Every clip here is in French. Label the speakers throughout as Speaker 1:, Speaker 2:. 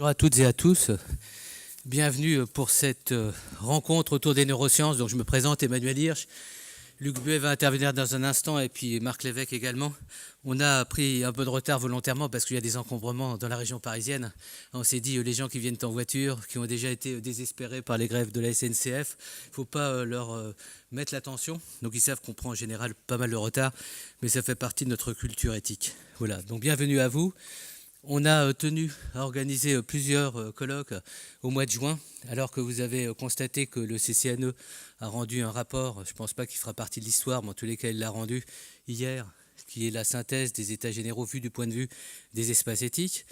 Speaker 1: Bonjour à toutes et à tous. Bienvenue pour cette rencontre autour des neurosciences. Donc je me présente, Emmanuel Hirsch. Luc Buet va intervenir dans un instant et puis Marc Lévesque également. On a pris un peu de retard volontairement parce qu'il y a des encombrements dans la région parisienne. On s'est dit, les gens qui viennent en voiture, qui ont déjà été désespérés par les grèves de la SNCF, il ne faut pas leur mettre l'attention. Donc ils savent qu'on prend en général pas mal de retard, mais ça fait partie de notre culture éthique. Voilà, donc bienvenue à vous. On a tenu à organiser plusieurs colloques au mois de juin, alors que vous avez constaté que le CCNE a rendu un rapport, je ne pense pas qu'il fera partie de l'histoire, mais en tous les cas il l'a rendu hier, qui est la synthèse des états généraux vus du point de vue des espaces éthiques.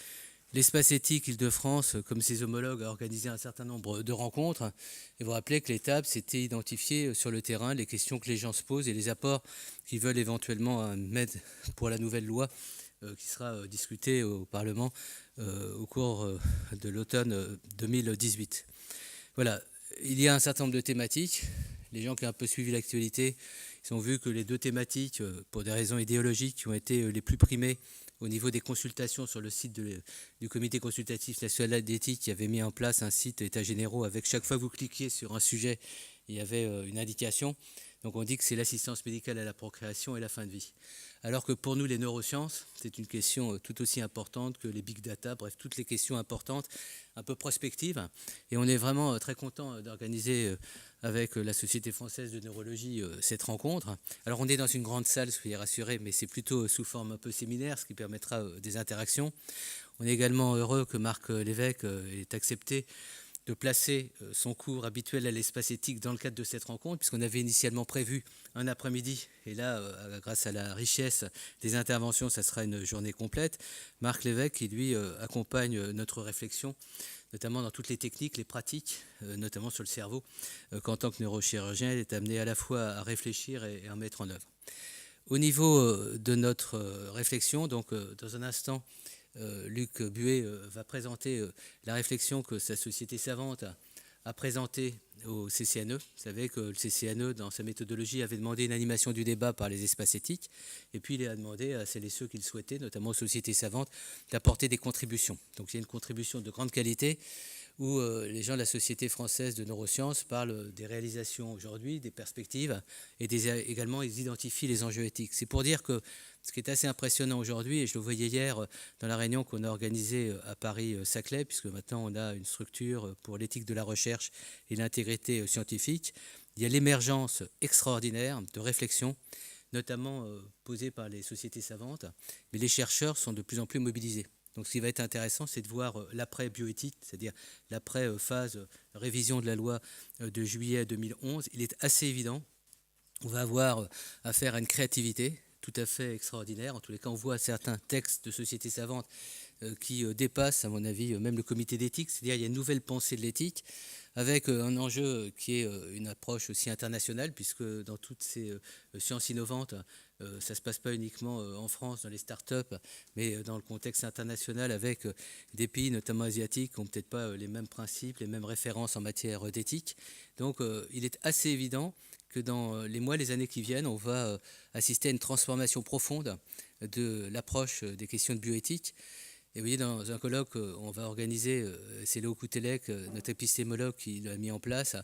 Speaker 1: L'espace éthique Île-de-France, comme ses homologues, a organisé un certain nombre de rencontres. Et vous rappelez que l'étape, c'était identifier sur le terrain les questions que les gens se posent et les apports qu'ils veulent éventuellement mettre pour la nouvelle loi qui sera discuté au Parlement au cours de l'automne 2018. Voilà, il y a un certain nombre de thématiques. Les gens qui ont un peu suivi l'actualité, ils ont vu que les deux thématiques, pour des raisons idéologiques, qui ont été les plus primées au niveau des consultations sur le site du Comité consultatif national d'éthique, qui avait mis en place un site états généraux avec chaque fois que vous cliquiez sur un sujet, il y avait une indication. Donc on dit que c'est l'assistance médicale à la procréation et la fin de vie. Alors que pour nous, les neurosciences, c'est une question tout aussi importante que les big data, bref, toutes les questions importantes, un peu prospectives. Et on est vraiment très content d'organiser avec la Société française de neurologie cette rencontre. Alors on est dans une grande salle, soyez rassurés, mais c'est plutôt sous forme un peu séminaire, ce qui permettra des interactions. On est également heureux que Marc Lévesque ait accepté de placer son cours habituel à l'espace éthique dans le cadre de cette rencontre, puisqu'on avait initialement prévu un après-midi, et là, grâce à la richesse des interventions, ça sera une journée complète. Marc Lévesque, qui lui accompagne notre réflexion, notamment dans toutes les techniques, les pratiques, notamment sur le cerveau, qu'en tant que neurochirurgien, il est amené à la fois à réfléchir et à mettre en œuvre. Au niveau de notre réflexion, donc dans un instant, Luc Buet va présenter la réflexion que sa société savante a présentée au CCNE. Vous savez que le CCNE, dans sa méthodologie, avait demandé une animation du débat par les espaces éthiques, et puis il a demandé à celles et ceux qui le souhaitaient, notamment aux sociétés savantes, d'apporter des contributions. Donc il y a une contribution de grande qualité, où les gens de la Société française de neurosciences parlent des réalisations aujourd'hui, des perspectives, et également ils identifient les enjeux éthiques. C'est pour dire que ce qui est assez impressionnant aujourd'hui, et je le voyais hier dans la réunion qu'on a organisée à Paris-Saclay, puisque maintenant on a une structure pour l'éthique de la recherche et l'intégrité scientifique, il y a l'émergence extraordinaire de réflexions, notamment posées par les sociétés savantes, mais les chercheurs sont de plus en plus mobilisés. Donc ce qui va être intéressant, c'est de voir l'après-bioéthique, c'est-à-dire l'après-phase révision de la loi de juillet 2011. Il est assez évident, on va avoir affaire à une créativité tout à fait extraordinaire. En tous les cas, on voit certains textes de sociétés savantes qui dépassent, à mon avis, même le comité d'éthique. C'est-à-dire qu'il y a une nouvelle pensée de l'éthique, avec un enjeu qui est une approche aussi internationale, puisque dans toutes ces sciences innovantes, ça ne se passe pas uniquement en France, dans les startups, mais dans le contexte international, avec des pays, notamment asiatiques, qui n'ont peut-être pas les mêmes principes, les mêmes références en matière d'éthique. Donc il est assez évident que dans les mois, les années qui viennent, on va assister à une transformation profonde de l'approche des questions de bioéthique. Et vous voyez, dans un colloque, on va organiser, c'est Léo Koutelek, notre épistémologue, qui l'a mis en place.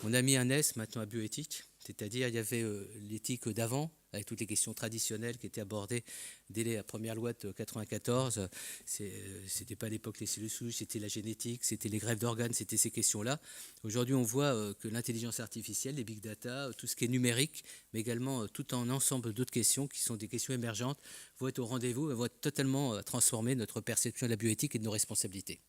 Speaker 1: On a mis un S maintenant à bioéthique, c'est-à-dire il y avait l'éthique d'avant, avec toutes les questions traditionnelles qui étaient abordées dès la première loi de 1994. C'était pas à l'époque les cellules souches, c'était la génétique, c'était les greffes d'organes, c'était ces questions-là. Aujourd'hui, on voit que l'intelligence artificielle, les big data, tout ce qui est numérique, mais également tout un ensemble d'autres questions qui sont des questions émergentes, vont être au rendez-vous et vont être totalement transformer notre perception de la bioéthique et de nos responsabilités.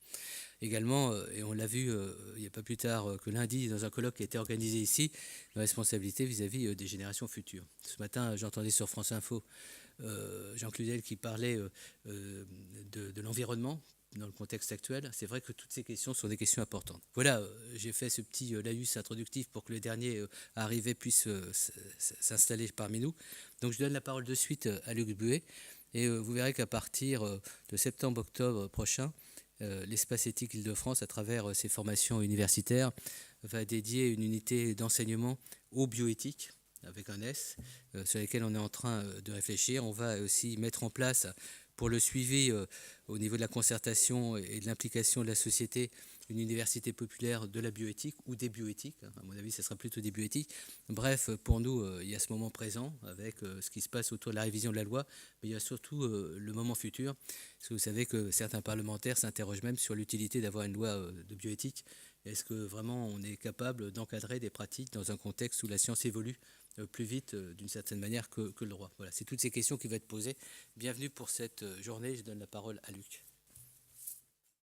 Speaker 1: Également, et on l'a vu il n'y a pas plus tard que lundi dans un colloque qui a été organisé ici, la responsabilité vis-à-vis des générations futures. Ce matin, j'entendais sur France Info Jean Cluzel qui parlait de l'environnement dans le contexte actuel. C'est vrai que toutes ces questions sont des questions importantes. Voilà, j'ai fait ce petit laïus introductif pour que le dernier arrivé puisse s'installer parmi nous. Donc je donne la parole de suite à Luc Buet, et vous verrez qu'à partir de septembre-octobre prochain, l'espace éthique Île-de-France, à travers ses formations universitaires, va dédier une unité d'enseignement aux bioéthiques, avec un S, sur lesquels on est en train de réfléchir. On va aussi mettre en place pour le suivi au niveau de la concertation et de l'implication de la société, une université populaire de la bioéthique ou des bioéthiques. À mon avis, ce sera plutôt des bioéthiques. Bref, pour nous, il y a ce moment présent avec ce qui se passe autour de la révision de la loi, mais il y a surtout le moment futur. Parce que vous savez que certains parlementaires s'interrogent même sur l'utilité d'avoir une loi de bioéthique. Est-ce que vraiment on est capable d'encadrer des pratiques dans un contexte où la science évolue plus vite d'une certaine manière que le droit? Voilà, c'est toutes ces questions qui vont être posées. Bienvenue pour cette journée. Je donne la parole à Luc.